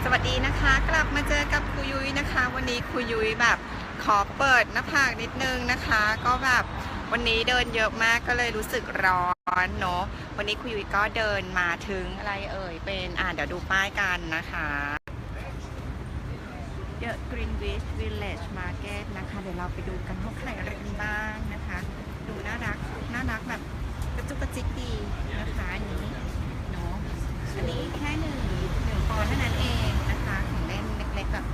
สวัสดีนะคะกลับมาเจอกับครูยุ้ยนะคะ วันนี้ครูยุ้ยแบบขอเปิดหน้าผากนิดนึงนะคะ ก็แบบวันนี้เดินเยอะมากก็เลยรู้สึกร้อนเนาะวันนี้ครูยุ้ยก็เดินมาถึงอะไรเอ่ยเป็นเดี๋ยวดูป้ายกันนะคะ The Greenwich Village Market นะคะเดี๋ยวเราไปดูกันว่าขายอะไรกันบ้างนะคะดูน่ารักแบบกระจุกกระจิกดีนะคะอันนี้เนาะอันนี้แค่หนึ่งปอนด์เท่านั้นเองนะคะของเล่นเล็กๆแบบ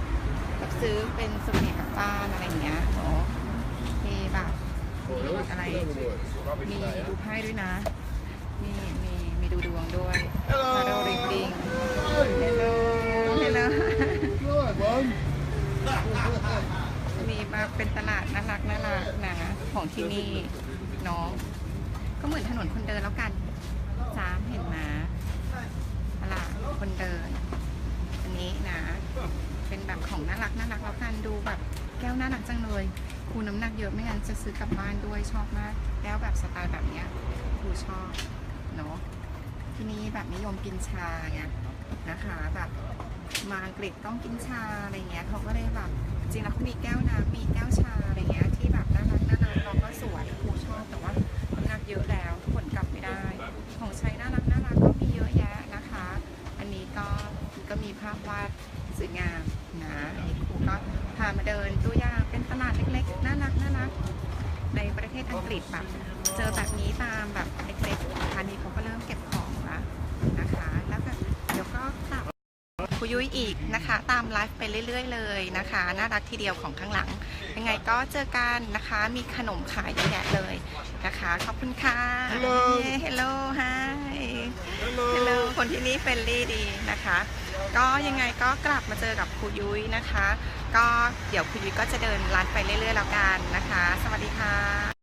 ซื้อเป็นสุนิกลับบ้านอะไรอย่างเงี้ยเนาะมีแบบอะไรมีดูไพ่ด้วยนะมีดูดวงด้วยฮัลโหลริงดิงฮัลโหลมีมาเป็นตลาดน่ารักนะของที่นี่เนาะก็เหมือนถนนคนเดินแล้วกันเห็นมาตลาดคนเดินอันนี้นะเป็นแบบของน่ารักแล้วกันดูแบบแก้วน่ารักจังเลยคูน้ำหนักเยอะไม่งั้นจะซื้อกลับบ้านด้วยชอบมากแก้วแบบสไตล์แบบเนี้ยคูชอบเนาะที่นี่แบบนิยมกินชาไงนะคะแบบมาอังกฤษต้องกินชาอะไรเงี้ยเขาก็เลยแบบจริงแล้วเขามีแก้วน้ำมีแก้วชาอะไรเงี้ยที่แบบน่ารักเราก็สวยครูชอบแต่ว่าน้ำหนักเยอะแล้วผลกลับไม่ได้ของใช้น่ารักก็มีเยอะแยะนะคะอันนี้ก็มีภาพวาดสวยงามนะครูก็พามาเดินตัวอย่างเป็นตลาดเล็กๆน่ารักในประเทศอังกฤษแบบเจอแบบนี้ตามแบบเล็กๆอันนี้เขาก็เริ่มเก็บของแล้วนะคะแล้วก็เดี๋ยวก็กลับครูยุ้ยอีกนะคะตามไลฟ์ไปเรื่อยๆเลยนะคะน่ารักทีเดียวของข้างหลังยังไงก็เจอกันนะคะมีขนมขายเยอะแยะเลยนะคะขอบคุณค่ะ Hello Hi Hello คนที่นี่เฟรนลี่ดีนะคะก็ยังไงก็กลับมาเจอกับครูยุ้ยนะคะก็เดี๋ยวครูยุ้ยก็จะเดินร้านไปเรื่อยๆแล้วกันนะคะสวัสดีค่ะ